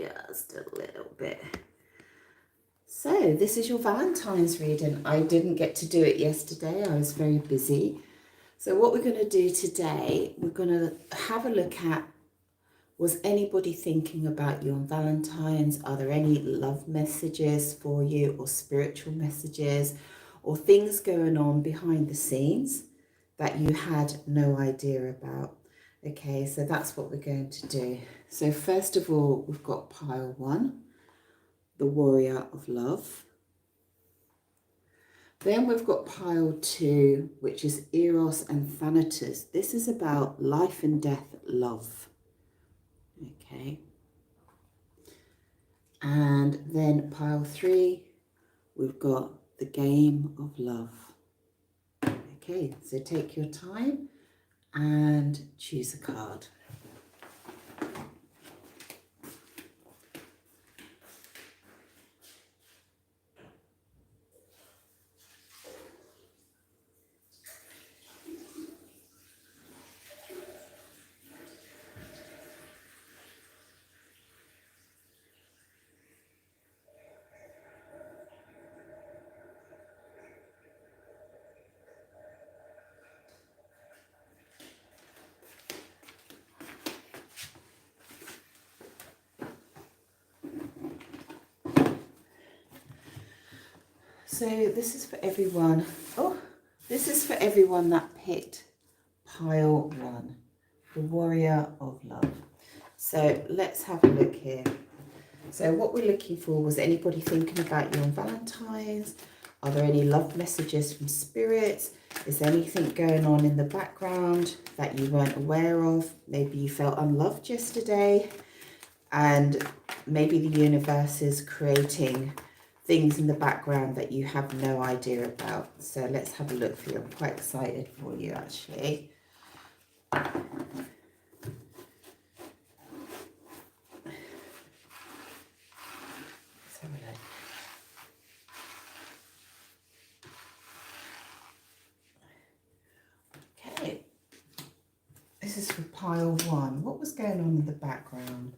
just a little bit. So this is your Valentine's reading. I didn't get to do it yesterday. I was very busy. So what we're going to do today, we're going to have a look at, was anybody thinking about you on Valentine's? Are there any love messages for you, or spiritual messages, or things going on behind the scenes that you had no idea about? Okay, so that's what we're going to do. So first of all, we've got pile 1, the Warrior of Love. Then we've got pile 2, which is Eros and Thanatos. This is about life and death love. Okay. And then pile 3, we've got the Game of Love. Okay, so take your time and choose a card. So this is for everyone. Oh, this is for everyone that picked pile 1, the Warrior of Love. So let's have a look here. So what we're looking for, was anybody thinking about you on Valentine's? Are there any love messages from spirits? Is there anything going on in the background that you weren't aware of? Maybe you felt unloved yesterday, and maybe the universe is creating things in the background that you have no idea about. So let's have a look for you. I'm quite excited for you, actually. Okay, this is for pile 1. What was going on in the background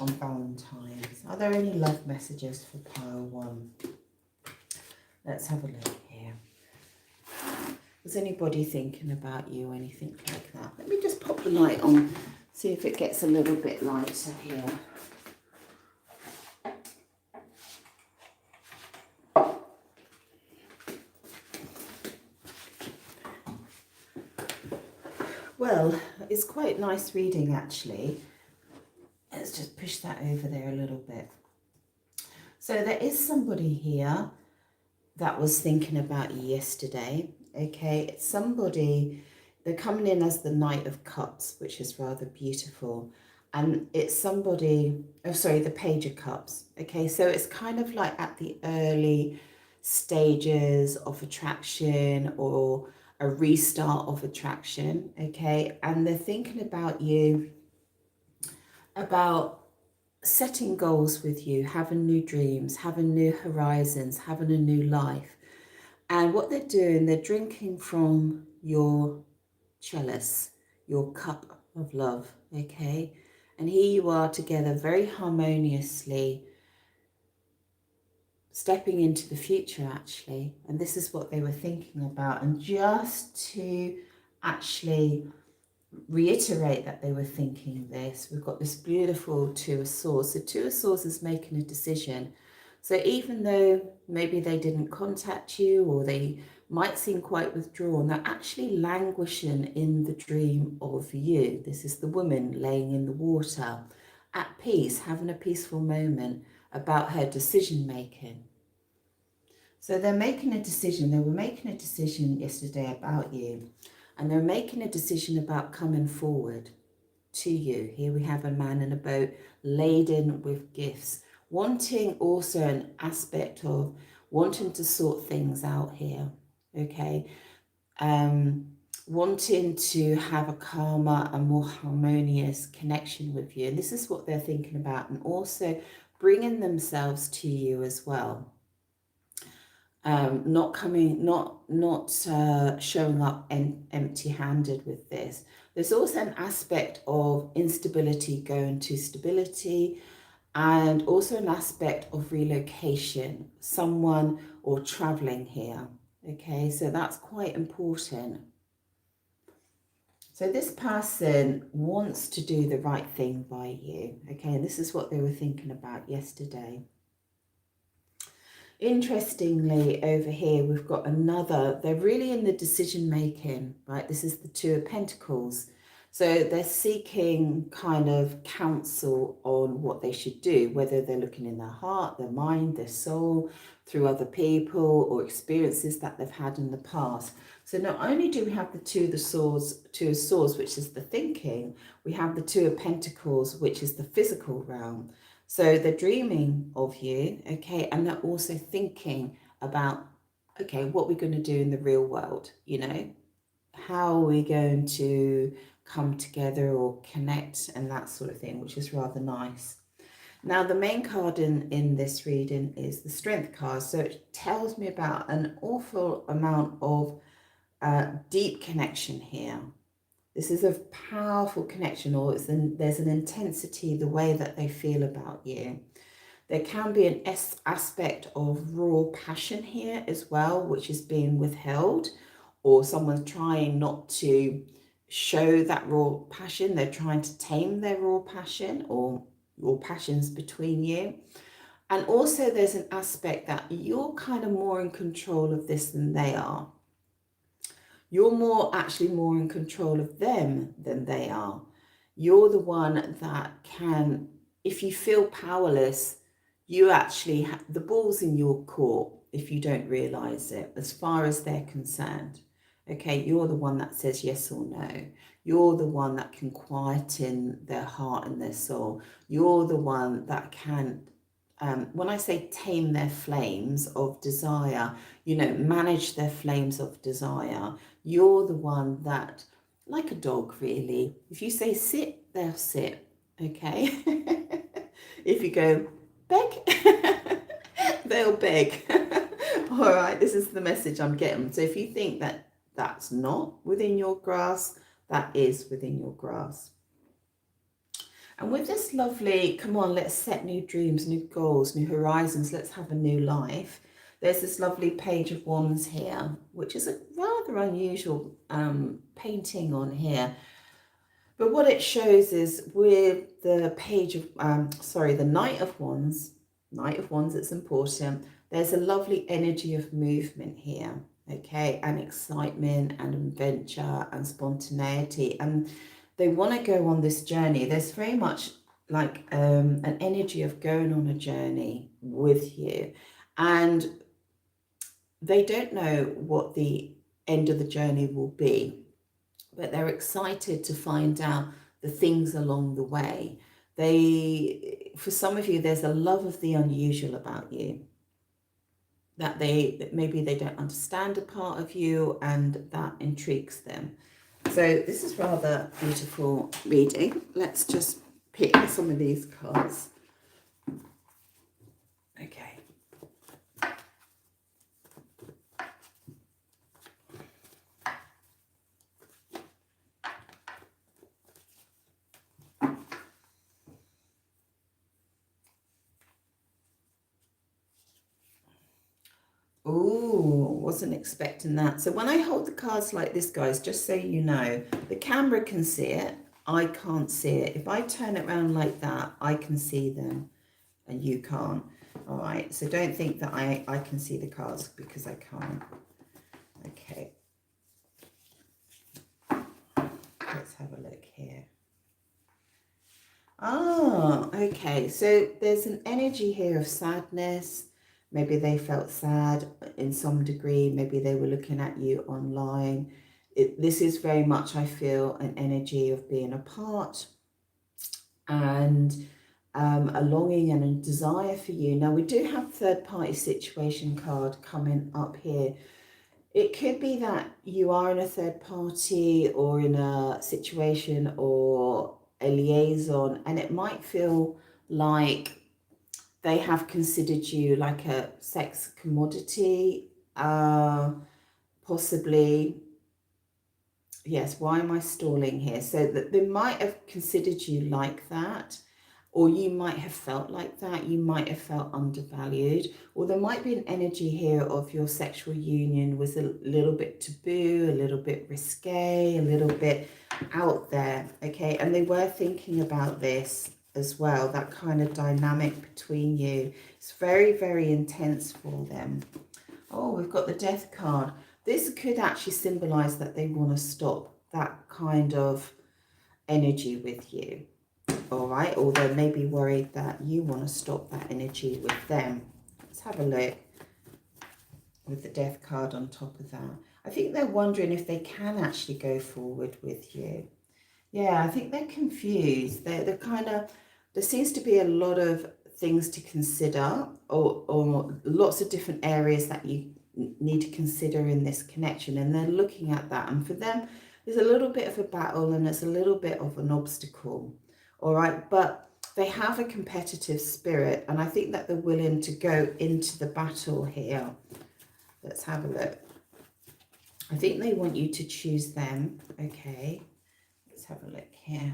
on Valentine's? Are there any love messages for pile 1? Let's have a look here. Was anybody thinking about you or anything like that? Let me just pop the light on, see if it gets a little bit lighter here. Well, it's quite nice reading, actually. Let's just push that over there a little bit. So there is somebody here that was thinking about you yesterday. Okay, it's somebody, they're coming in as the Knight of Cups, which is rather beautiful. And it's somebody, oh sorry, the Page of Cups. Okay, so it's kind of like at the early stages of attraction, or a restart of attraction. Okay, and they're thinking about you, about setting goals with you, having new dreams, having new horizons, having a new life. And what they're doing, they're drinking from your chalice, your cup of love, okay? And here you are together very harmoniously, stepping into the future, actually. And this is what they were thinking about. And just to actually reiterate that they were thinking this, we've got this beautiful Two of Swords. So Two of Swords is making a decision. So even though maybe they didn't contact you, or they might seem quite withdrawn, they're actually languishing in the dream of you. This is the woman laying in the water, at peace, having a peaceful moment about her decision making. So they're making a decision. They were making a decision yesterday about you, and they're making a decision about coming forward to you. Here we have a man in a boat laden with gifts, wanting also an aspect of wanting to sort things out here, okay? Wanting to have a calmer and more harmonious connection with you. And this is what they're thinking about, and also bringing themselves to you as well. Not showing up empty-handed with this. There's also an aspect of instability going to stability, and also an aspect of relocation, someone or traveling here. Okay, so that's quite important. So this person wants to do the right thing by you. Okay, and this is what they were thinking about yesterday. Interestingly, over here, we've got another, they're really in the decision making, right? This is the Two of Pentacles. So they're seeking kind of counsel on what they should do, whether they're looking in their heart, their mind, their soul, through other people or experiences that they've had in the past. So not only do we have the Two of Swords, which is the thinking, we have the Two of Pentacles, which is the physical realm. So they're dreaming of you, okay, and they're also thinking about, okay, what we're going to do in the real world, you know, how are we going to come together or connect and that sort of thing, which is rather nice. Now, the main card in this reading is the Strength card. So it tells me about an awful amount of deep connection here. This is a powerful connection, or there's an intensity, the way that they feel about you. There can be an aspect of raw passion here as well, which is being withheld, or someone's trying not to show that raw passion. They're trying to tame their raw passion, or raw passions between you. And also there's an aspect that you're kind of more in control of this than they are. You're actually more in control of them than they are. You're the one that can, if you feel powerless, you actually have the ball's in your court if you don't realize it, as far as they're concerned. Okay, you're the one that says yes or no. You're the one that can quieten their heart and their soul. You're the one that can, when I say tame their flames of desire, you know, manage their flames of desire. You're the one that, like a dog really, if you say sit, they'll sit, okay? If you go beg, they'll beg. All right, this is the message I'm getting. So if you think that that's not within your grasp, that is within your grasp. And with this lovely, come on, let's set new dreams, new goals, new horizons, let's have a new life. There's this lovely Page of Wands here, which is a rather unusual painting on here. But what it shows is with the Page of, the Knight of Wands, it's important. There's a lovely energy of movement here, okay, and excitement and adventure and spontaneity. And they want to go on this journey. There's very much like an energy of going on a journey with you. And they don't know what the end of the journey will be, but they're excited to find out the things along the way. For some of you, there's a love of the unusual about you, that maybe they don't understand a part of you, and that intrigues them. So this is rather beautiful reading. Let's just pick some of these cards. Okay. Oh, wasn't expecting that. So when I hold the cards like this, guys, just so you know, the camera can see it. I can't see it. If I turn it around like that, I can see them and you can't. All right. So don't think that I can see the cards, because I can't. Okay. Let's have a look here. Ah, okay. So there's an energy here of sadness. Maybe they felt sad in some degree. Maybe they were looking at you online. This is very much, I feel, an energy of being apart, and a longing and a desire for you. Now, we do have third party situation card coming up here. It could be that you are in a third party or in a situation or a liaison, and it might feel like they have considered you like a sex commodity, possibly. Yes, why am I stalling here? So that they might have considered you like that, or you might have felt like that. You might have felt undervalued, or there might be an energy here of your sexual union was a little bit taboo, a little bit risque, a little bit out there, okay? And they were thinking about this as well, that kind of dynamic between you. It's very, very intense for them. Oh, we've got the Death card. This could actually symbolize that they want to stop that kind of energy with you. All right, or they may be worried that you want to stop that energy with them. Let's have a look with the Death card on top of that. I think they're wondering if they can actually go forward with you. Yeah, I think they're confused. They're kind of, there seems to be a lot of things to consider, or lots of different areas that you need to consider in this connection, and they're looking at that. And for them, there's a little bit of a battle and there's a little bit of an obstacle. All right, but they have a competitive spirit, and I think that they're willing to go into the battle here. Let's have a look. I think they want you to choose them. Okay, let's have a look here.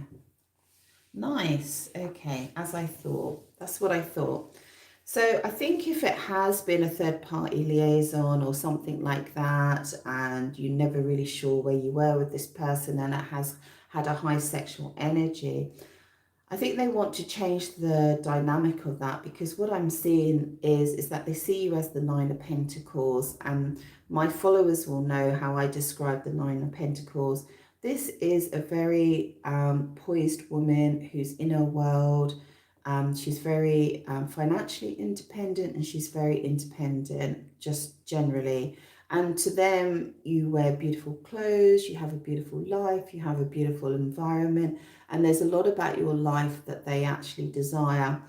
Nice. Okay, as I thought. That's what I thought. So I think if it has been a third party liaison or something like that, and you're never really sure where you were with this person and it has had a high sexual energy, I think they want to change the dynamic of that, because what I'm seeing is that they see you as the Nine of Pentacles, and my followers will know how I describe the Nine of Pentacles. This is a very poised woman who's in her world. She's very financially independent, and she's very independent just generally. And to them, you wear beautiful clothes, you have a beautiful life, you have a beautiful environment, and there's a lot about your life that they actually desire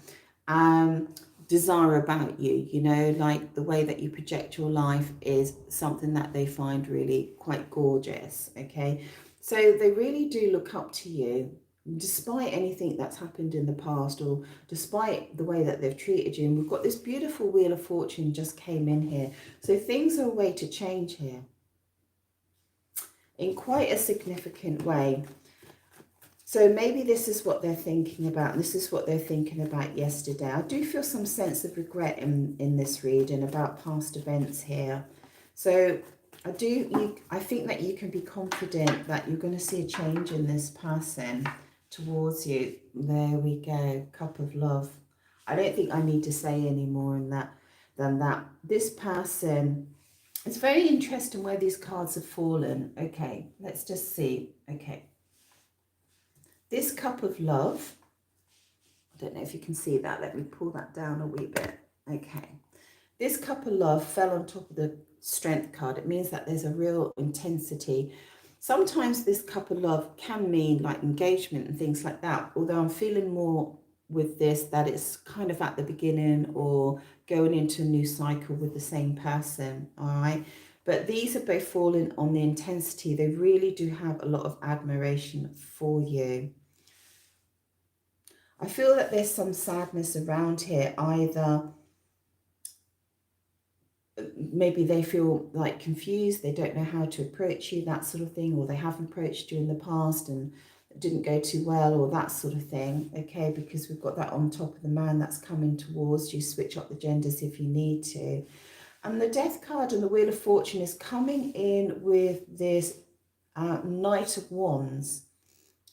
about you, you know, like the way that you project your life is something that they find really quite gorgeous, okay? So they really do look up to you, despite anything that's happened in the past, or despite the way that they've treated you. And we've got this beautiful Wheel of Fortune just came in here. So things are a way to change here in quite a significant way. So maybe this is what they're thinking about, and this is what they're thinking about yesterday. I do feel some sense of regret in this reading about past events here. So I think that you can be confident that you're going to see a change in this person towards you. There we go, Cup of Love. I don't think I need to say any more than that. This person, it's very interesting where these cards have fallen. Okay, let's just see. Okay. This Cup of Love, I don't know if you can see that. Let me pull that down a wee bit. Okay. This Cup of Love fell on top of the Strength card. It means that there's a real intensity. Sometimes this Cup of Love can mean like engagement and things like that, although I'm feeling more with this that it's kind of at the beginning or going into a new cycle with the same person, all right? But these are both falling on the intensity. They really do have a lot of admiration for you. I feel that there's some sadness around here. Either maybe they feel like confused, they don't know how to approach you, that sort of thing, or they have approached you in the past and it didn't go too well, or that sort of thing, okay? Because we've got that on top of the Man that's coming towards you. Switch up the genders if you need to. And the Death card and the Wheel of Fortune is coming in with this Knight of Wands.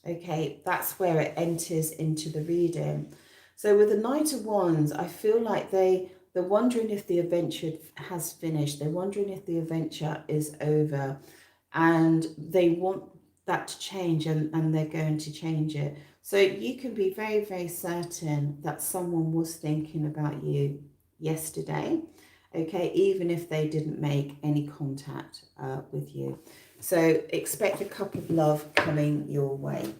Okay, that's where it enters into the reading. So with the Knight of Wands, I feel like they're wondering if the adventure has finished. They're wondering if the adventure is over, and they want that to change, and they're going to change it. So you can be very, very certain that someone was thinking about you yesterday, okay, even if they didn't make any contact with you. So expect a Cup of Love coming your way.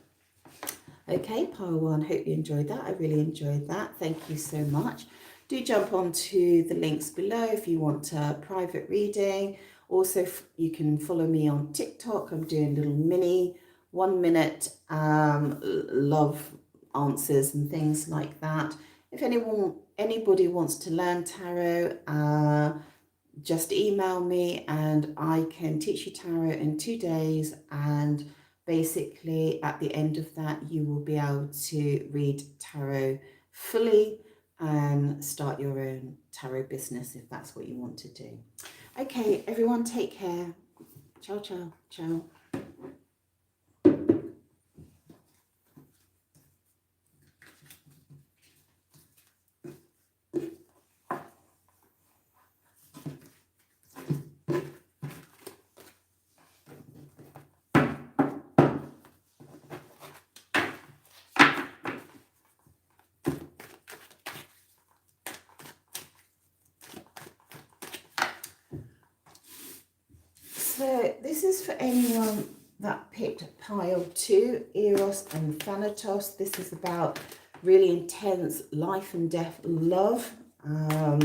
Okay, pile one, hope you enjoyed that. I really enjoyed that. Thank you so much. Do jump onto the links below if you want a private reading. Also, you can follow me on TikTok. I'm doing little mini 1 minute love answers and things like that. If anybody wants to learn tarot, just email me and I can teach you tarot in 2 days and basically at the end of that, you will be able to read tarot fully and start your own tarot business if that's what you want to do. Okay, everyone, take care. Ciao, ciao, ciao. So this is for anyone that picked pile 2, Eros and Thanatos. This is about really intense life and death love. So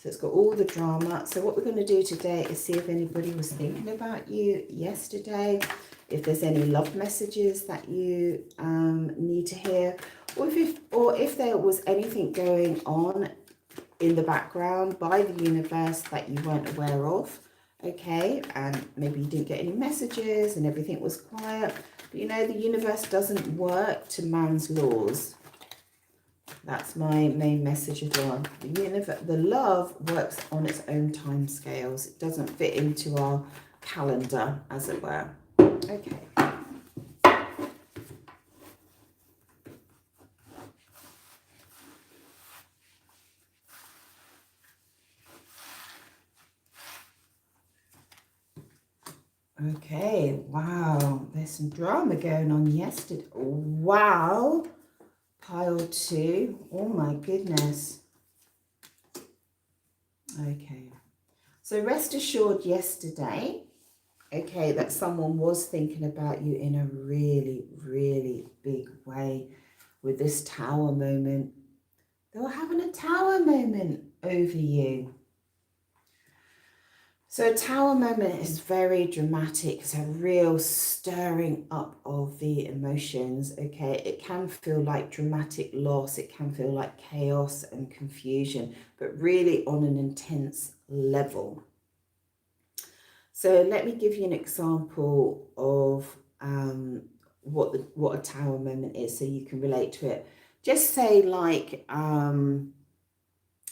it's got all the drama. So what we're going to do today is see if anybody was thinking about you yesterday, if there's any love messages that you need to hear, or if there was anything going on in the background by the universe that you weren't aware of. Okay, and maybe you didn't get any messages and everything was quiet. But you know, the universe doesn't work to man's laws. That's my main message as well. The love works on its own time scales. It doesn't fit into our calendar, as it were. Okay. Okay, wow, there's some drama going on yesterday. Wow, pile 2. Oh my goodness. Okay, so rest assured yesterday, okay, that someone was thinking about you in a really, really big way with this tower moment. They were having a tower moment over you. So a tower moment is very dramatic. It's a real stirring up of the emotions, okay? It can feel like dramatic loss. It can feel like chaos and confusion, but really on an intense level. So let me give you an example of what a tower moment is so you can relate to it. Just say like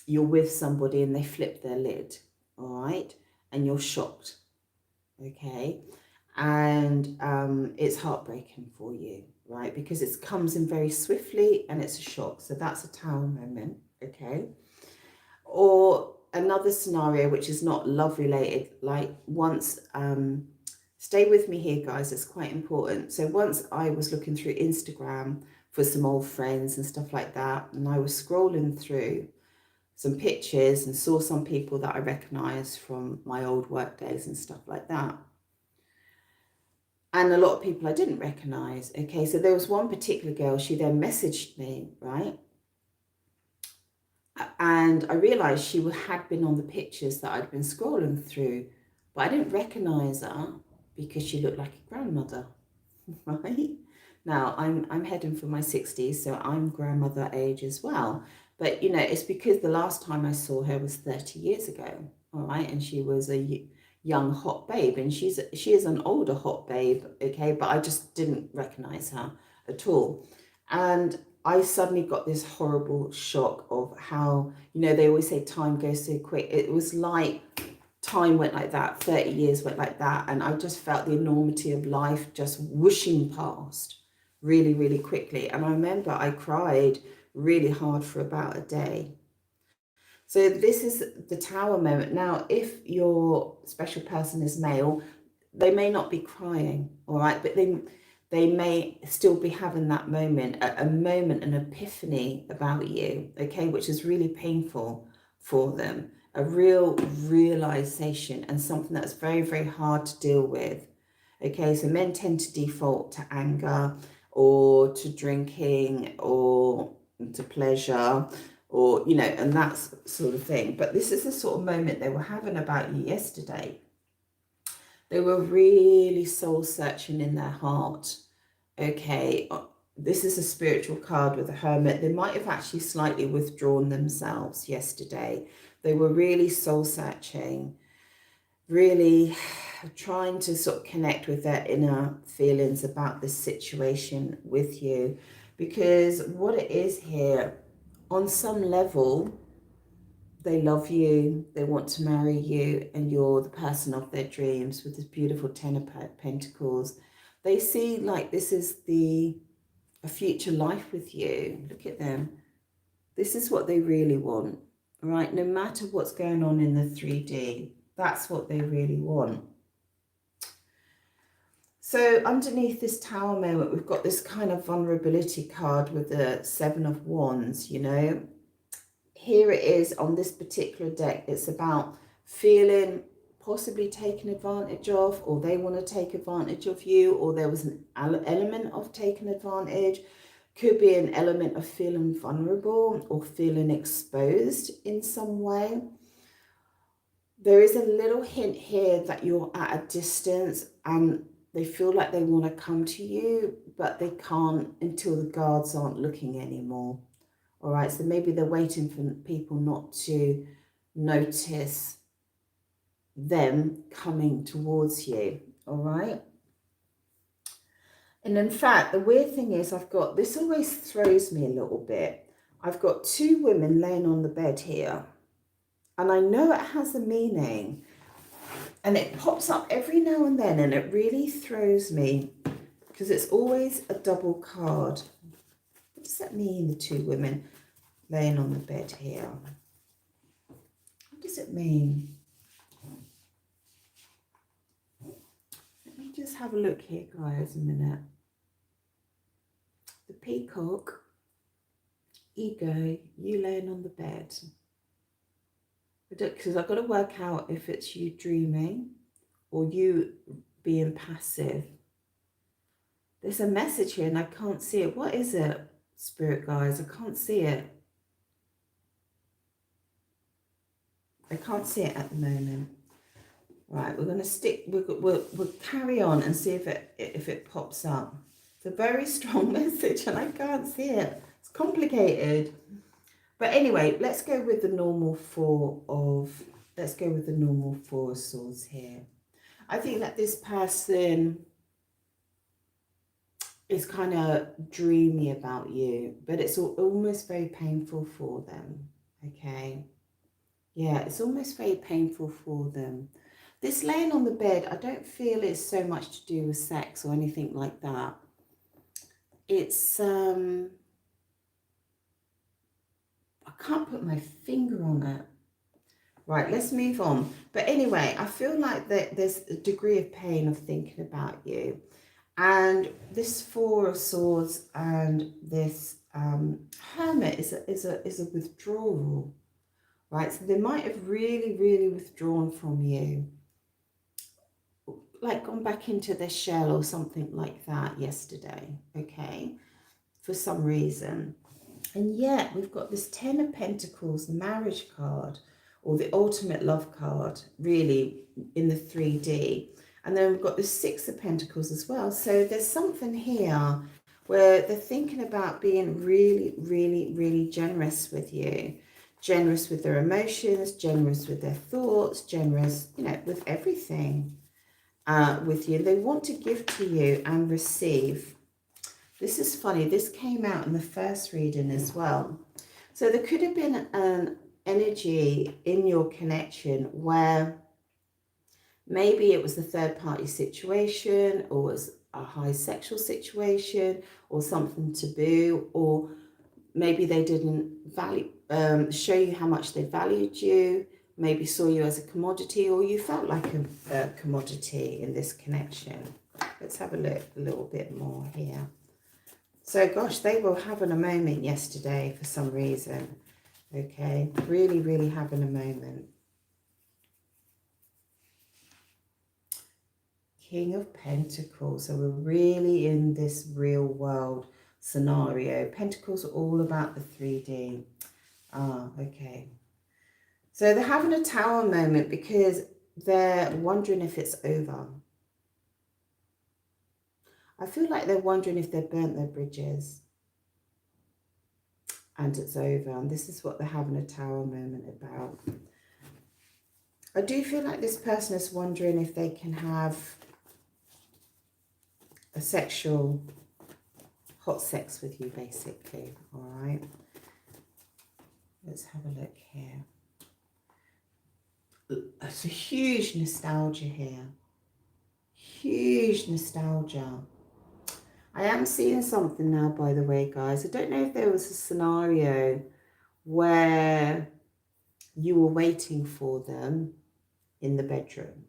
you're with somebody and they flip their lid, all right? And you're shocked, okay? And it's heartbreaking for you, right? Because it comes in very swiftly and it's a shock. So that's a tower moment, okay? Or another scenario, which is not love related, like once, stay with me here, guys, it's quite important. So once I was looking through Instagram for some old friends and stuff like that, and I was scrolling through some pictures and saw some people that I recognised from my old work days and stuff like that. And a lot of people I didn't recognise. Okay, so there was one particular girl, she then messaged me, right? And I realised she had been on the pictures that I'd been scrolling through, but I didn't recognise her because she looked like a grandmother, right? Now, I'm heading for my 60s, so I'm grandmother age as well. But, you know, it's because the last time I saw her was 30 years ago, all right? And she was a young, hot babe. And she is an older hot babe, okay? But I just didn't recognize her at all. And I suddenly got this horrible shock of how, you know, they always say time goes so quick. It was like time went like that, 30 years went like that. And I just felt the enormity of life just whooshing past really, really quickly. And I remember I cried really hard for about a day. So this is the tower moment. Now, if your special person is male, they may not be crying, all right, but they may still be having that moment, a moment, an epiphany about you, okay, which is really painful for them, a real realization and something that's very, very hard to deal with. Okay, so men tend to default to anger or to drinking or to pleasure, or, you know, and that sort of thing. But this is the sort of moment they were having about you yesterday. They were really soul searching in their heart. Okay, this is a spiritual card with a hermit. They might have actually slightly withdrawn themselves yesterday. They were really soul searching. really trying to sort of connect with their inner feelings about this situation with you. Because what it is here, on some level, they love you, they want to marry you, and you're the person of their dreams with this beautiful Ten of Pentacles. They see like this is a future life with you. Look at them. This is what they really want, right? No matter what's going on in the 3D, that's what they really want. So underneath this Tower moment, we've got this kind of vulnerability card with the Seven of Wands, you know. Here it is on this particular deck. It's about feeling possibly taken advantage of, or they want to take advantage of you, or there was an element of taking advantage. Could be an element of feeling vulnerable or feeling exposed in some way. There is a little hint here that you're at a distance and they feel like they want to come to you, but they can't until the guards aren't looking anymore. All right, so maybe they're waiting for people not to notice them coming towards you. All right. And in fact, the weird thing is this always throws me a little bit. I've got two women laying on the bed here. And I know it has a meaning. And it pops up every now and then, and it really throws me because it's always a double card. What does that mean, the two women laying on the bed here? What does it mean? Let me just have a look here, guys, a minute. The peacock, ego, you laying on the bed. Because I've got to work out if it's you dreaming or you being passive. There's a message here and I can't see it. What is it, Spirit guys? I can't see it. I can't see it at the moment. Right, we're going to stick. We'll carry on and see if it pops up. It's a very strong message and I can't see it. It's complicated. But anyway, let's go with the normal Four of Swords here. I think that this person is kind of dreamy about you, but it's almost very painful for them, okay? Yeah, it's almost very painful for them. This laying on the bed, I don't feel it's so much to do with sex or anything like that. It's, I can't put my finger on it. Right, let's move on. But anyway, I feel like that there's a degree of pain of thinking about you. And this Four of Swords and this Hermit is a withdrawal. Right, so they might have really, really withdrawn from you. Like gone back into their shell or something like that yesterday, okay? For some reason. And yet we've got this Ten of Pentacles marriage card, or the ultimate love card, really, in the 3D. And then we've got the Six of Pentacles as well. So there's something here where they're thinking about being really, really, really generous with you. Generous with their emotions, generous with their thoughts, generous, you know, with everything with you. They want to give to you and receive. This is funny. This came out in the first reading as well. So there could have been an energy in your connection where maybe it was a third party situation, or was a high sexual situation, or something taboo, or maybe they didn't show you how much they valued you, maybe saw you as a commodity, or you felt like a commodity in this connection. Let's have a look a little bit more here. So, gosh, they were having a moment yesterday for some reason. Okay, really, really having a moment. King of Pentacles. So we're really in this real world scenario. Pentacles are all about the 3D. Okay. So they're having a Tower moment because they're wondering if it's over. I feel like they're wondering if they've burnt their bridges and it's over. And this is what they're having a Tower moment about. I do feel like this person is wondering if they can have a sexual hot sex with you, basically. All right. Let's have a look here. It's a huge nostalgia here. Huge nostalgia. I am seeing something now, by the way, guys. I don't know if there was a scenario where you were waiting for them in the bedroom.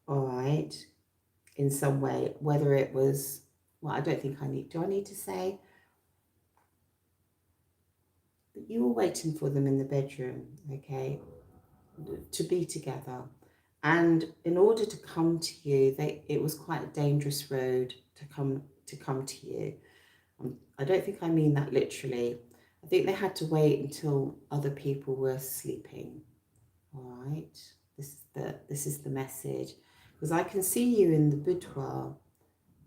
All right. In some way, whether it was, well, I don't think I need, do I need to say? But you were waiting for them in the bedroom, okay, to be together. And in order to come to you, it was quite a dangerous road to come to you. I don't think I mean that literally. I think they had to wait until other people were sleeping. All right, this is the message, because I can see you in the boudoir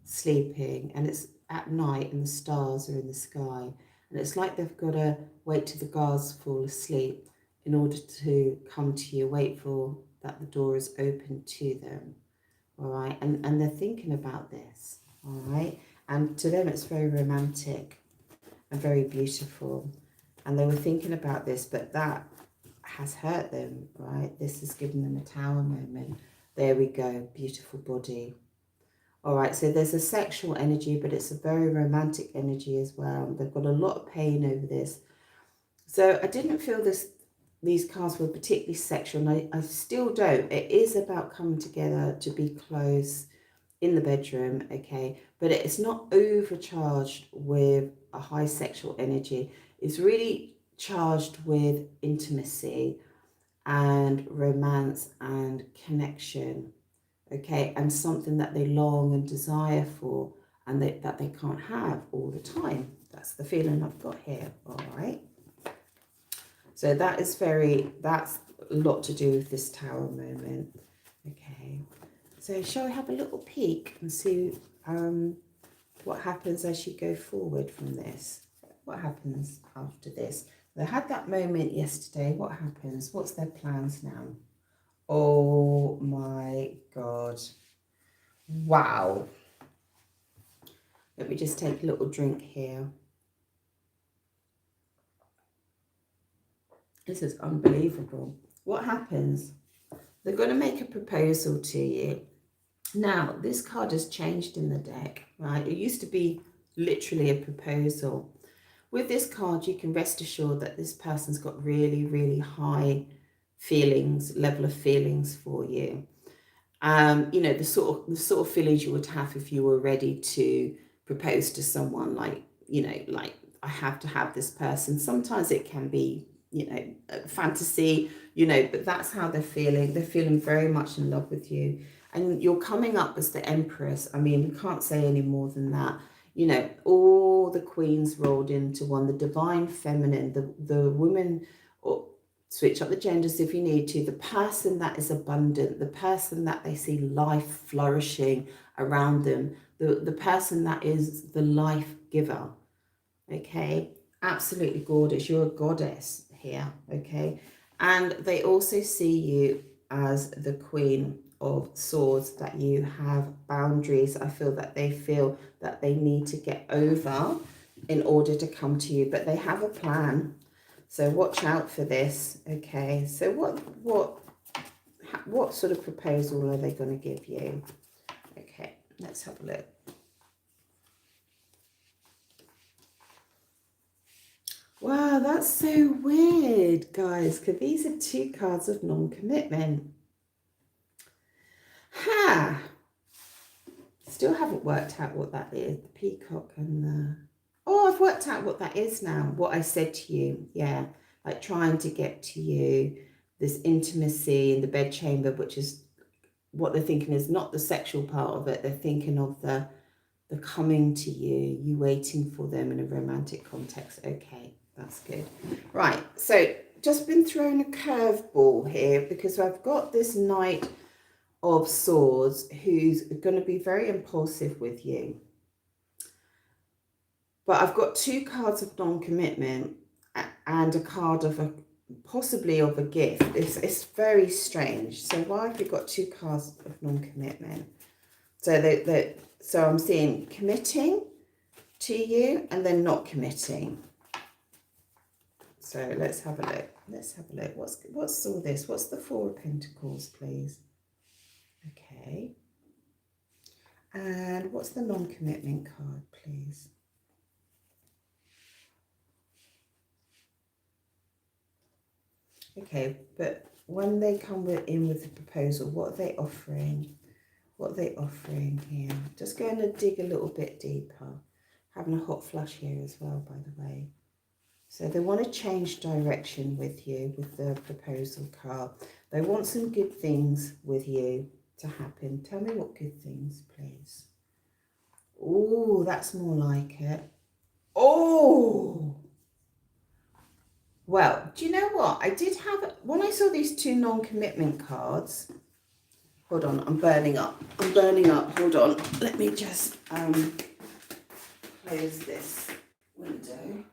sleeping, and it's at night and the stars are in the sky, and it's like they've got to wait till the guards fall asleep in order to come to you, wait for that the door is open to them. All right, and they're thinking about this. All right, and to them it's very romantic and very beautiful, and they were thinking about this, but that has hurt them. Right, this has given them a tower moment. There we go, beautiful body. All right, so there's a sexual energy, but it's a very romantic energy as well. They've got a lot of pain over this. So I didn't feel these cards were particularly sexual, and I still don't. It is about coming together to be close in the bedroom, okay? But it's not overcharged with a high sexual energy. It's really charged with intimacy and romance and connection. Okay, and something that they long and desire for, and that they can't have all the time. That's the feeling I've got here. All right. So that's a lot to do with this tower moment. Okay. So shall we have a little peek and see what happens as you go forward from this? What happens after this? They had that moment yesterday. What happens? What's their plans now? Oh my God. Wow. Let me just take a little drink here. This is unbelievable. What happens? They're going to make a proposal to you. Now, this card has changed in the deck, right? It used to be literally a proposal. With this card, you can rest assured that this person's got really, really high level of feelings for you. You know, the sort of feelings you would have if you were ready to propose to someone, like, you know, like, I have to have this person. Sometimes it can be, you know, a fantasy, you know, but that's how they're feeling. They're feeling very much in love with you. And you're coming up as the Empress. I mean, we can't say any more than that. You know, all the queens rolled into one, the divine feminine, the woman, or switch up the genders if you need to, the person that is abundant, the person that they see life flourishing around them, the person that is the life giver. Okay, absolutely gorgeous. You're a goddess here. Okay, and they also see you as the Queen of Swords, that you have boundaries. I feel that they need to get over in order to come to you, but they have a plan. So watch out for this. Okay, so what sort of proposal are they going to give you? Okay, let's have a look. Wow, that's so weird, guys, because these are two cards of non-commitment. Ha! Still haven't worked out what that is. The peacock and the... Oh, I've worked out what that is now. What I said to you. Yeah, like trying to get to you. This intimacy in the bedchamber, which is what they're thinking is not the sexual part of it. They're thinking of the coming to you, you waiting for them in a romantic context. Okay, that's good. Right, so just been thrown a curveball here, because I've got this Knight of Swords who's going to be very impulsive with you. But I've got two cards of non-commitment and a card of possibly of a gift. It's very strange. So why have you got 2 cards of non-commitment? So I'm seeing committing to you and then not committing. So let's have a look. Let's have a look. What's all this? What's the 4 of Pentacles, please? Okay. And what's the non-commitment card, please? Okay, but when they come in with the proposal, what are they offering? What are they offering here? Just going to dig a little bit deeper. Having a hot flush here as well, by the way. So they want to change direction with you with the proposal card. They want some good things with you to happen. Tell me what good things, please. Oh, that's more like it. Oh! Well, do you know what? I did have, when I saw these 2 non-commitment cards, hold on, I'm burning up. I'm burning up. Hold on. Let me just close this window.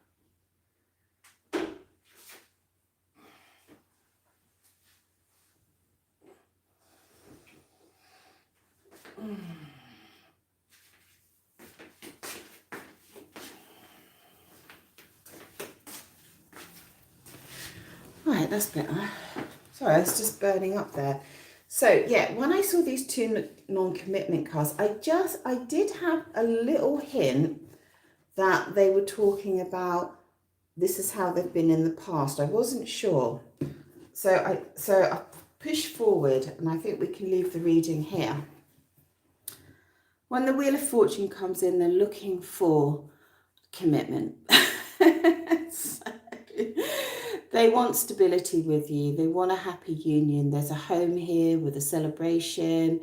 Right, that's better. Sorry, it's just burning up there. So yeah, when I saw these 2 non-commitment cards, I did have a little hint that they were talking about this is how they've been in the past. I wasn't sure. So I pushed forward, and I think we can leave the reading here. When the Wheel of Fortune comes in, they're looking for commitment. So, they want stability with you. They want a happy union. There's a home here with a celebration,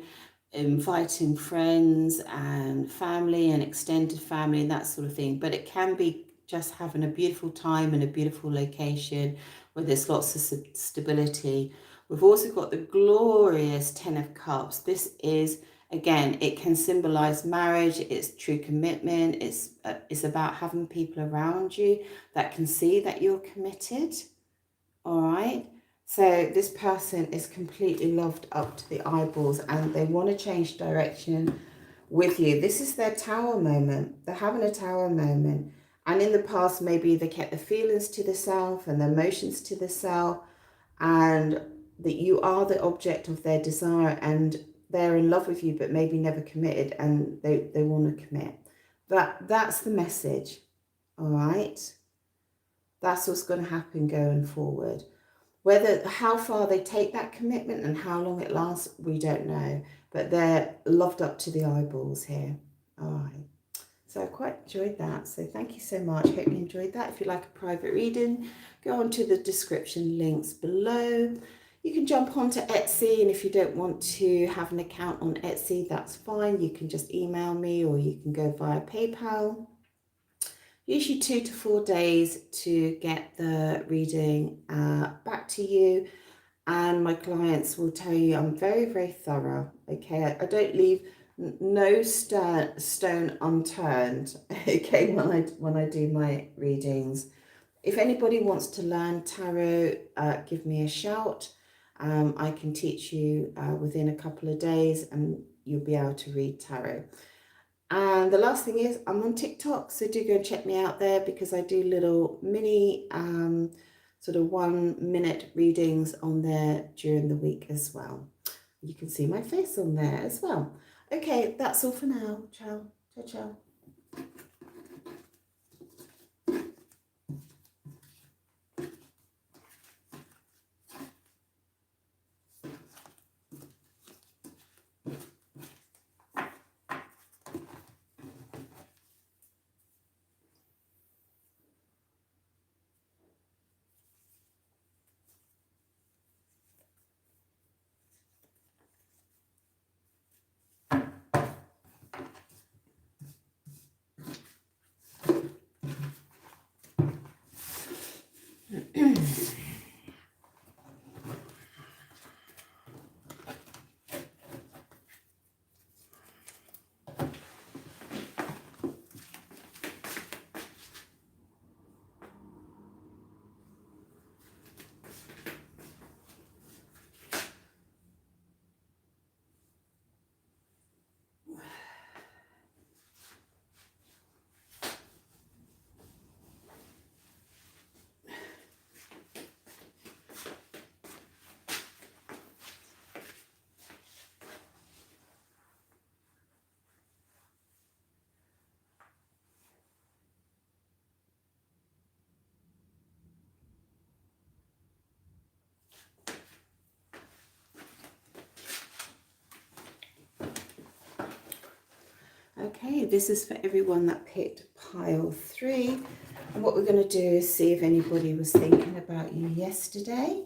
inviting friends and family and extended family and that sort of thing. But it can be just having a beautiful time in a beautiful location where there's lots of stability. We've also got the glorious 10 of Cups. This is, again, it can symbolize marriage. It's true commitment. It's about having people around you that can see that you're committed. All right. So this person is completely loved up to the eyeballs and they want to change direction with you. This is their tower moment. They're having a tower moment. And in the past, maybe they kept the feelings to themselves and the emotions to themselves, and that you are the object of their desire and they're in love with you, but maybe never committed, and they want to commit. That's the message. All right. That's what's going to happen going forward. How far they take that commitment and how long it lasts, we don't know. But they're loved up to the eyeballs here. All right. So I quite enjoyed that. So thank you so much. Hope you enjoyed that. If you like a private reading, go on to the description links below. You can jump onto Etsy, and if you don't want to have an account on Etsy, that's fine. You can just email me or you can go via PayPal. Usually 2 to 4 days to get the reading back to you. And my clients will tell you I'm very, very thorough. Okay, I don't leave no stone unturned. Okay, when I do my readings. If anybody wants to learn tarot, give me a shout. I can teach you within a couple of days, and you'll be able to read tarot. And the last thing is I'm on TikTok, so do go and check me out there because I do little mini sort of 1-minute readings on there during the week as well. You can see my face on there as well. Okay, that's all for now. Ciao. Ciao, ciao. Okay, this is for everyone that picked pile 3. And what we're going to do is see if anybody was thinking about you yesterday.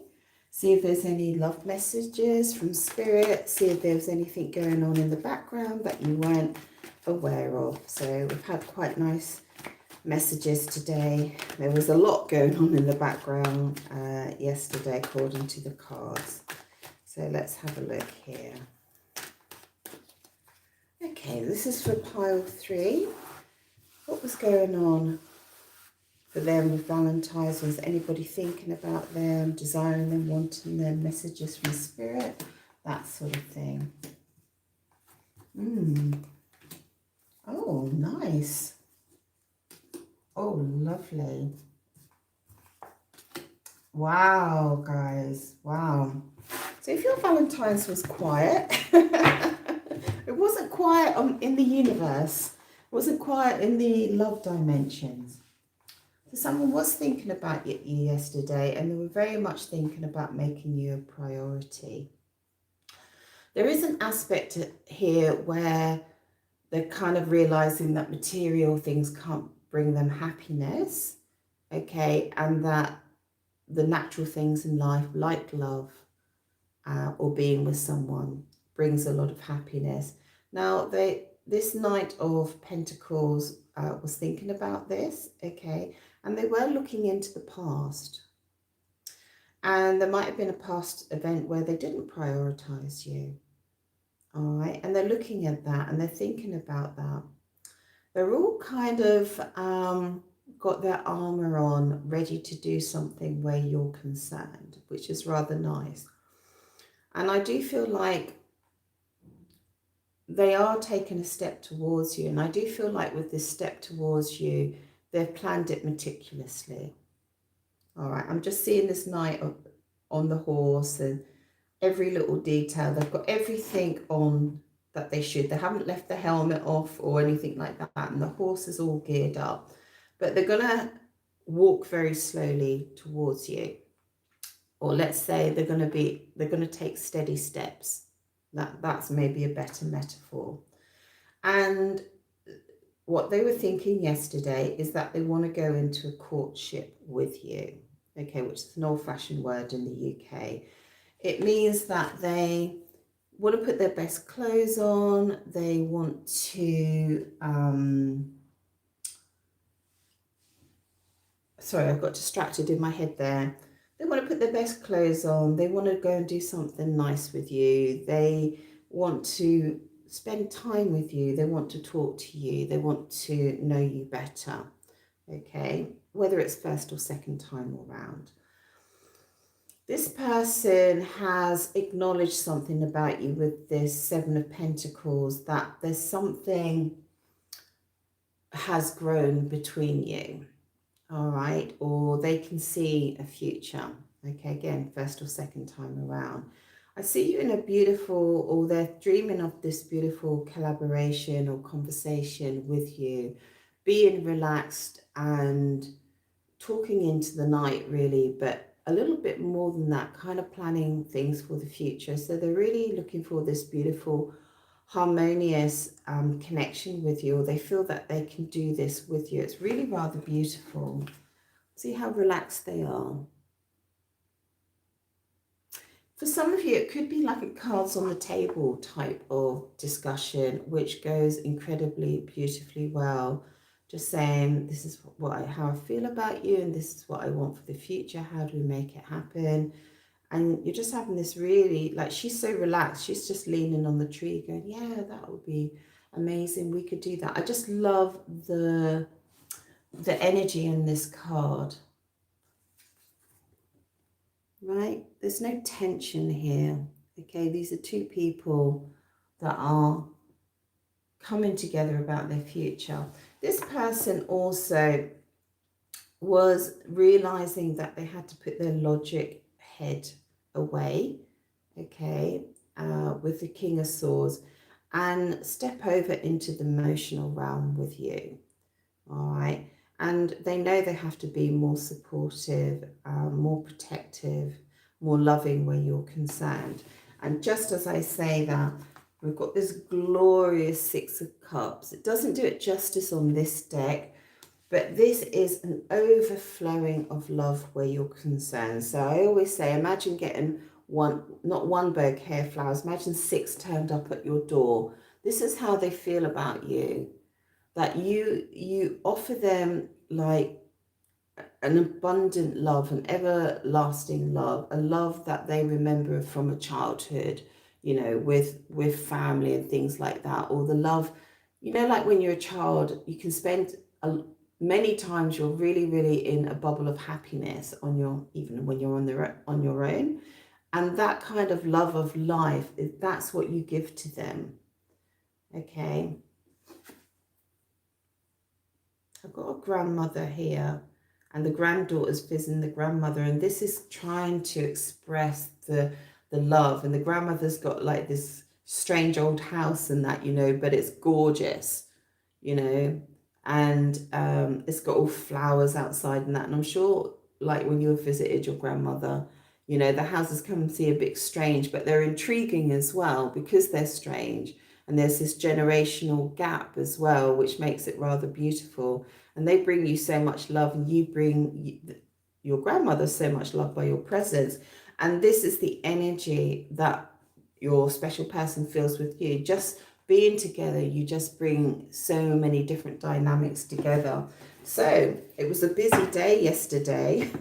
See if there's any love messages from Spirit. See if there's anything going on in the background that you weren't aware of. So we've had quite nice messages today. There was a lot going on in the background yesterday according to the cards. So let's have a look here. Okay, this is for pile 3. What was going on for them with Valentine's? Was anybody thinking about them, desiring them, wanting them, messages from Spirit, that sort of thing? Oh, nice. Oh, lovely. Wow, guys. Wow. So if your Valentine's was quiet, it wasn't quiet in the universe. It wasn't quiet in the love dimensions. So someone was thinking about you yesterday, and they were very much thinking about making you a priority. There is an aspect here where they're kind of realizing that material things can't bring them happiness, okay, and that the natural things in life, like love or being with someone, brings a lot of happiness. Now, this Knight of Pentacles was thinking about this, okay, and they were looking into the past. And there might have been a past event where they didn't prioritize you, all right, and they're looking at that and they're thinking about that. They're all kind of got their armor on, ready to do something where you're concerned, which is rather nice. And I do feel like they are taking a step towards you. And I do feel like with this step towards you, they've planned it meticulously. All right, I'm just seeing this knight on the horse and every little detail. They've got everything on that they should. They haven't left the helmet off or anything like that. And the horse is all geared up. But they're going to walk very slowly towards you. Or let's say they're going to take steady steps. That's maybe a better metaphor. And what they were thinking yesterday is that they want to go into a courtship with you, okay, which is an old-fashioned word in the UK. It means that they want to put their best clothes on. They want to, sorry, I got distracted in my head there. They want to put their best clothes on. They want to go and do something nice with you. They want to spend time with you. They want to talk to you. They want to know you better, okay? Whether it's first or second time around. This person has acknowledged something about you with this 7 of Pentacles, that there's something has grown between you. All right, or they can see a future. Okay, again, first or second time around. I see you in a beautiful, or they're dreaming of this beautiful collaboration or conversation with you, being relaxed and talking into the night, really, but a little bit more than that, kind of planning things for the future. So they're really looking for this beautiful harmonious connection with you, or they feel that they can do this with you. It's really rather beautiful. See how relaxed they are. For some of you, it could be like a cards on the table type of discussion, which goes incredibly beautifully well. Just saying, this is how I feel about you, and this is what I want for the future. How do we make it happen? And you're just having this really, like, she's so relaxed. She's just leaning on the tree going, yeah, that would be amazing. We could do that. I just love the energy in this card. Right? There's no tension here. Okay, these are two people that are coming together about their future. This person also was realizing that they had to put their logic head away, okay, with the King of Swords, and step over into the emotional realm with you, all right? And they know they have to be more supportive, more protective, more loving where you're concerned. And just as I say that, We've got this glorious Six of Cups. It doesn't do it justice on this deck, but this is an overflowing of love where you're concerned. So I always say, imagine getting not one bouquet of flowers, imagine 6 turned up at your door. This is how they feel about you. That you offer them like an abundant love, an everlasting love, a love that they remember from a childhood, you know, with family and things like that. Or the love, you know, like when you're a child, you can spend many times you're really, really in a bubble of happiness on your, even when you're on your own. And that kind of love of life, that's what you give to them. Okay. I've got a grandmother here, and the granddaughter's visiting the grandmother, and this is trying to express the love. And the grandmother's got like this strange old house and that, you know, but it's gorgeous, you know, and it's got all flowers outside and that. And I'm sure, like when you visited your grandmother, you know, the houses can seem a bit strange, but they're intriguing as well because they're strange. And there's this generational gap as well, which makes it rather beautiful. And they bring you so much love, and you bring your grandmother so much love by your presence. And this is the energy that your special person feels with you. Just being together, you just bring so many different dynamics together. So it was a busy day yesterday,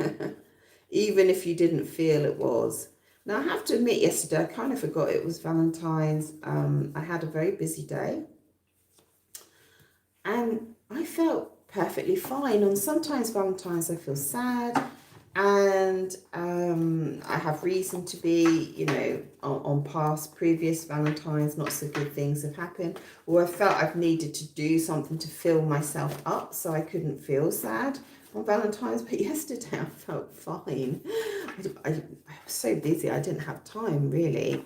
even if you didn't feel it was. Now, I have to admit, yesterday, I kind of forgot it was Valentine's. I had a very busy day. And I felt perfectly fine. On sometimes Valentine's, I feel sad. And I have reason to be, you know, on previous Valentines, not so good things have happened. Or I felt I've needed to do something to fill myself up so I couldn't feel sad on Valentine's. But yesterday I felt fine. I was so busy, I didn't have time really.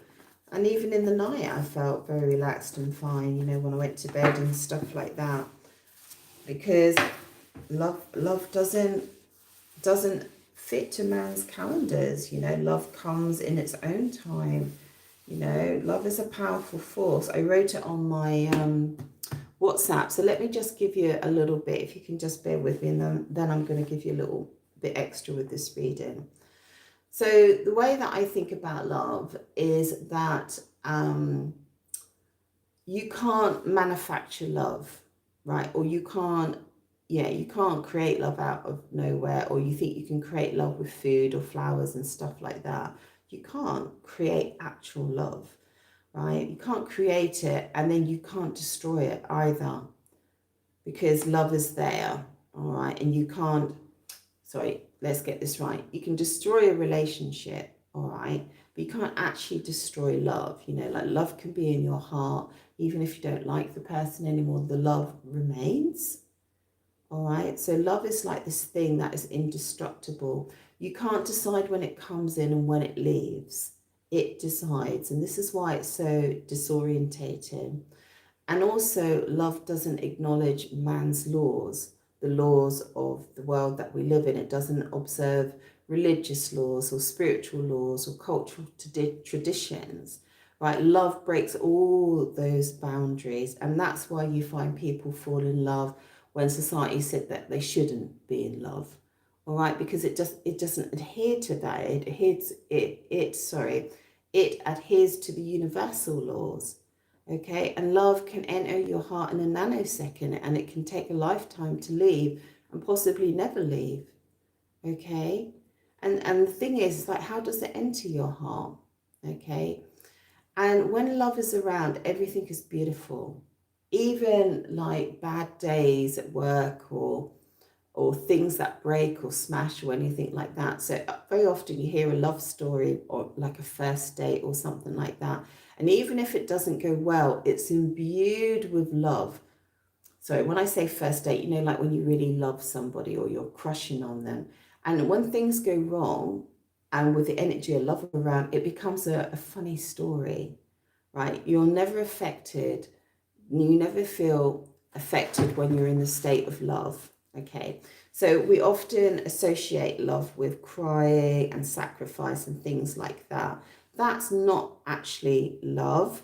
And even in the night I felt very relaxed and fine, you know, when I went to bed and stuff like that. Because love doesn't fit to man's calendars, you know. Love comes in its own time, you know. Love is a powerful force. I wrote it on my WhatsApp, so let me just give you a little bit, if you can just bear with me, and then I'm going to give you a little bit extra with this reading. So the way that I think about love is that you can't manufacture love, right? Or you can't create love out of nowhere, or you think you can create love with food or flowers and stuff like that. You can't create actual love, right? You can't create it, and then you can't destroy it either, because love is there, all right? And you can't, let's get this right. You can destroy a relationship, all right? But you can't actually destroy love, you know, like love can be in your heart. Even if you don't like the person anymore, the love remains. All right, so love is like this thing that is indestructible. You can't decide when it comes in and when it leaves. It decides, and this is why it's so disorientating. And also, love doesn't acknowledge man's laws, the laws of the world that we live in. It doesn't observe religious laws or spiritual laws or cultural traditions, right? Love breaks all those boundaries, and that's why you find people fall in love when society said that they shouldn't be in love, all right? Because it doesn't adhere to that. It adheres to the universal laws, okay? And love can enter your heart in a nanosecond, and it can take a lifetime to leave, and possibly never leave, okay? And the thing is, like, how does it enter your heart, okay? And when love is around, everything is beautiful. Even like bad days at work, or things that break or smash or anything like that. So very often you hear a love story, or like a first date or something like that. And even if it doesn't go well, it's imbued with love. So when I say first date, you know, like when you really love somebody or you're crushing on them. And when things go wrong, and with the energy of love around, it becomes a funny story, right? You're never affected. You never feel affected when you're in the state of love, okay? So we often associate love with crying and sacrifice and things like that. That's not actually love.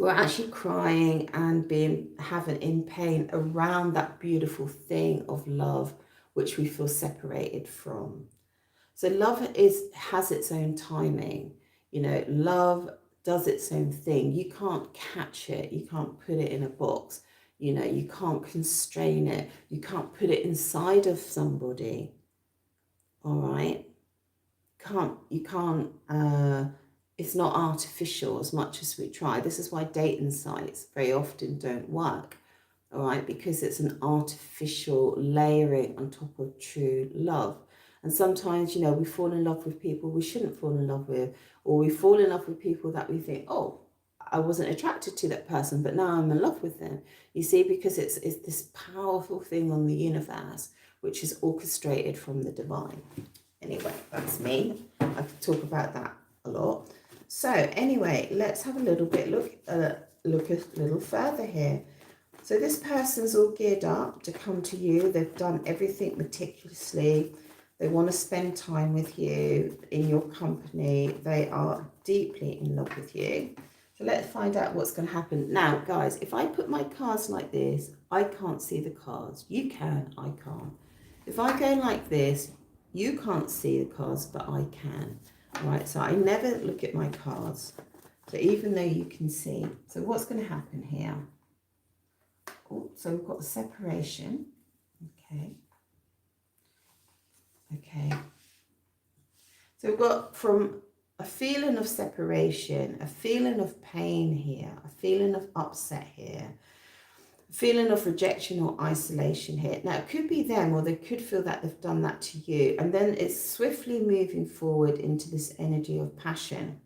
we're actually crying and having in pain around that beautiful thing of love, which we feel separated from. So love has its own timing. You know, love does its own thing. You can't catch it. You can't put it in a box. You know, you can't constrain it. You can't put it inside of somebody. All right? You can't, it's not artificial as much as we try. This is why dating sites very often don't work. All right? Because it's an artificial layering on top of true love. And sometimes, you know, we fall in love with people we shouldn't fall in love with, or we fall in love with people that we think, oh, I wasn't attracted to that person, but now I'm in love with them. You see, because it's this powerful thing on the universe, which is orchestrated from the divine. Anyway, that's me. I could talk about that a lot. So anyway, let's have a little bit look a little further here. So this person's all geared up to come to you. They've done everything meticulously. They want to spend time with you, in your company. They are deeply in love with you. So let's find out what's going to happen. Now, guys, if I put my cards like this, I can't see the cards. You can, I can't. If I go like this, you can't see the cards, but I can. All right, so I never look at my cards. So even though you can see. So what's going to happen here? Oh, so we've got the separation. Okay. Okay. So we've got from a feeling of separation, a feeling of pain here, a feeling of upset here, a feeling of rejection or isolation here. Now, it could be them, or they could feel that they've done that to you. And then it's swiftly moving forward into this energy of passion.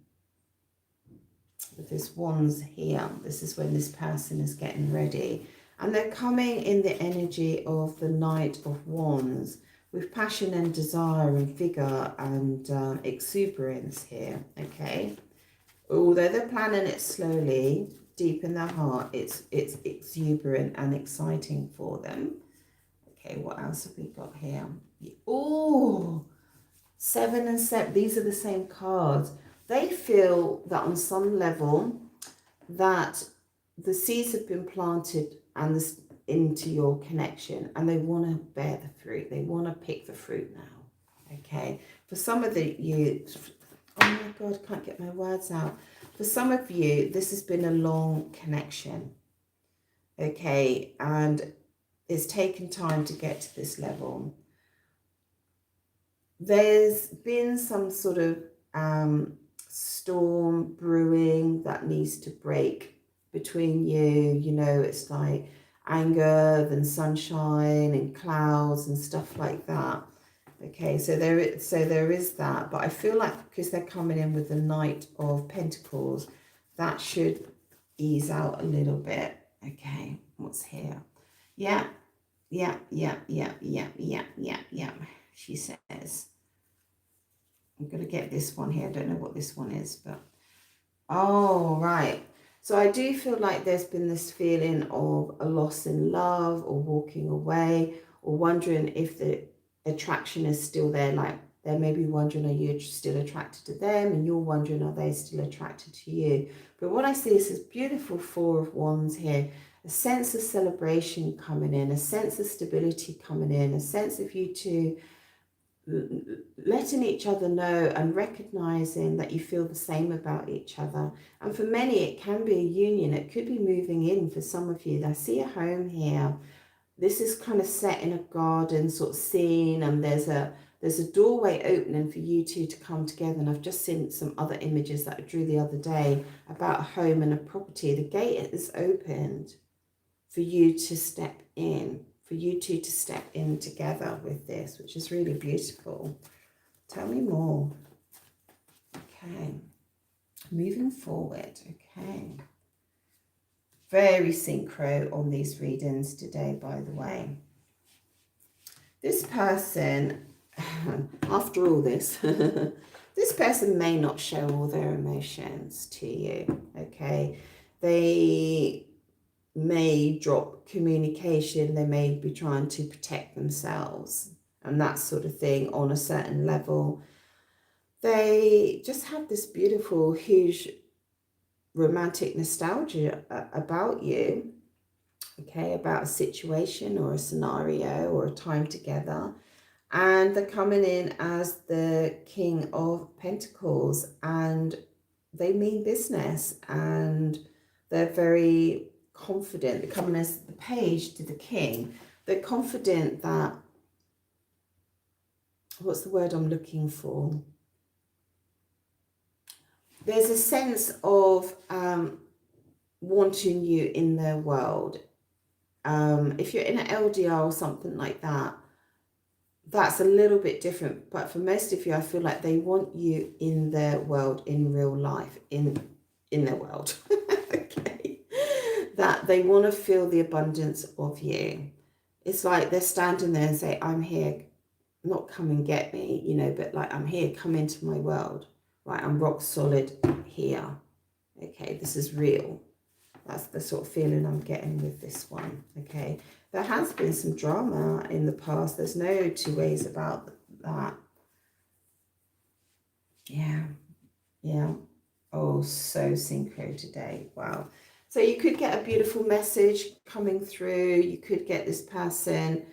With this wands here, this is when this person is getting ready. And they're coming in the energy of the Knight of Wands, with passion and desire and vigor and exuberance here, okay? Although they're planning it slowly, deep in their heart, it's exuberant and exciting for them. Okay, what else have we got here? Oh, 7 and 7, these are the same cards. They feel that on some level that the seeds have been planted and this into your connection, and they want to bear the fruit. They want to pick the fruit now. Okay, for some of you, oh my God, I can't get my words out. For some of you, this has been a long connection. Okay, and it's taken time to get to this level. There's been some sort of storm brewing that needs to break between you. You know, it's like anger, then sunshine and clouds and stuff like that. Okay, so there is that, but I feel like because they're coming in with the Knight of Pentacles, that should ease out a little bit. Okay, what's here? Yeah, she says. I'm going to get this one here. I don't know what this one is, but oh, right. So I do feel like there's been this feeling of a loss in love, or walking away, or wondering if the attraction is still there. Like they may be wondering, are you still attracted to them? And you're wondering, are they still attracted to you? But what I see is this beautiful Four of Wands here. A sense of celebration coming in, a sense of stability coming in, a sense of you two letting each other know and recognizing that you feel the same about each other. And for many, it can be a union. It could be moving in for some of you. I see a home here. This is kind of set in a garden sort of scene, and there's a doorway opening for you two to come together. And I've just seen some other images that I drew the other day about a home and a property. The gate is opened for you to step in, for you two to step in together with this, which is really beautiful. Tell me more. Okay, moving forward. Okay, very synchro on these readings today, by the way. This person, after all this, this person may not show all their emotions to you, okay? They may drop communication, they may be trying to protect themselves and that sort of thing on a certain level. They just have this beautiful, huge romantic nostalgia about you, okay, about a situation or a scenario or a time together. And they're coming in as the King of Pentacles, and they mean business, and they're very confident. They're coming as the page to the king. They're confident that, what's the word I'm looking for? There's a sense of wanting you in their world. If you're in an LDR or something like that, that's a little bit different. But for most of you, I feel like they want you in their world, in real life, in their world. Okay. That they want to feel the abundance of you. It's like they're standing there and say, I'm here, not come and get me, you know, but like, I'm here, come into my world, right? I'm rock solid here. Okay, this is real. That's the sort of feeling I'm getting with this one, okay? There has been some drama in the past. There's no two ways about that. Yeah, yeah. Oh, so synchro today. Wow. So you could get a beautiful message coming through. You could get this person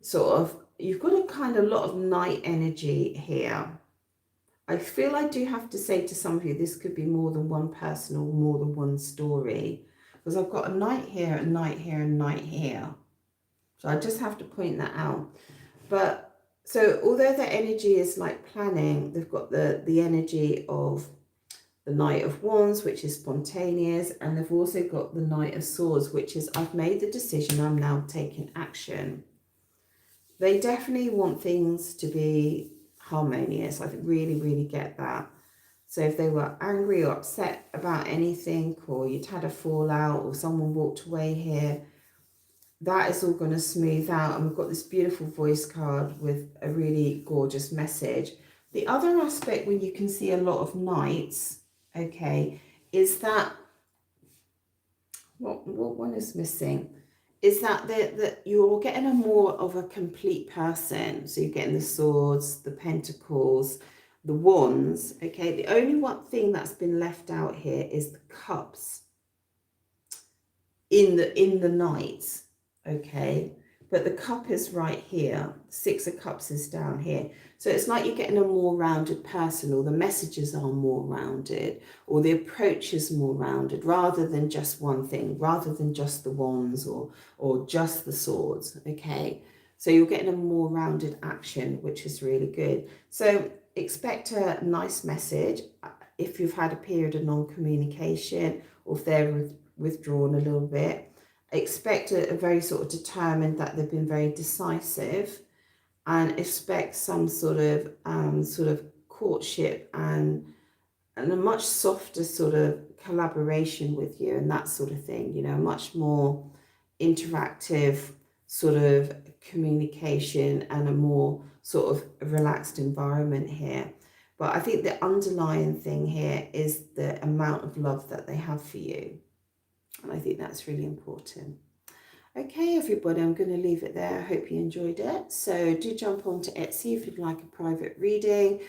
sort of, you've got a kind of lot of night energy here. I feel I do have to say to some of you, this could be more than one person or more than one story. Because I've got a night here, a night here, and a night here. So I just have to point that out. But so although the energy is like planning, they've got the energy of the Knight of Wands, which is spontaneous, and they've also got the Knight of Swords, which is I've made the decision, I'm now taking action. They definitely want things to be harmonious. I really, really get that. So if they were angry or upset about anything, or you'd had a fallout, or someone walked away here, that is all going to smooth out. And we've got this beautiful voice card with a really gorgeous message. The other aspect when you can see a lot of knights, okay, is that, what one is missing? Is that you're getting a more of a complete person. So you're getting the swords, the pentacles, the wands, okay? The only one thing that's been left out here is the cups in the knights, okay? But the cup is right here. 6 of Cups is down here. So it's like you're getting a more rounded person, or the messages are more rounded, or the approach is more rounded, rather than just one thing, rather than just the wands or just the swords, okay? So you're getting a more rounded action, which is really good. So expect a nice message if you've had a period of non-communication, or if they're withdrawn a little bit. Expect a very sort of determined, that they've been very decisive, and expect some sort of courtship and a much softer sort of collaboration with you, and that sort of thing, you know, much more interactive sort of communication and a more sort of relaxed environment here. But I think the underlying thing here is the amount of love that they have for you. And I think that's really important. Okay, everybody, I'm going to leave it there. I hope you enjoyed it. So do jump onto Etsy if you'd like a private reading.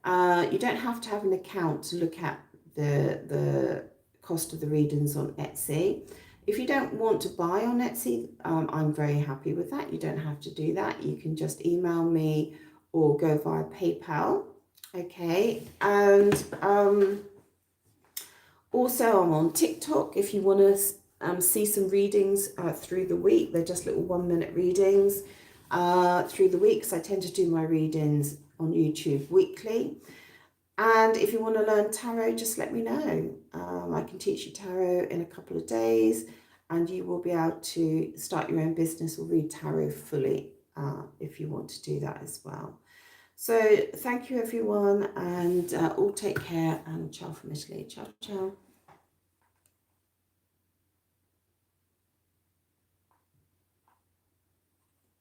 You don't have to have an account to look at the cost of the readings on Etsy. If you don't want to buy on Etsy, I'm very happy with that. You don't have to do that. You can just email me or go via PayPal. Okay, and also I'm on TikTok if you want to see some readings through the week. They're just little 1-minute readings through the week, because I tend to do my readings on YouTube weekly. And if you want to learn tarot, just let me know. I can teach you tarot in a couple of days, and you will be able to start your own business or read tarot fully if you want to do that as well. So thank you, everyone, and all take care, and ciao from Italy. Ciao, ciao.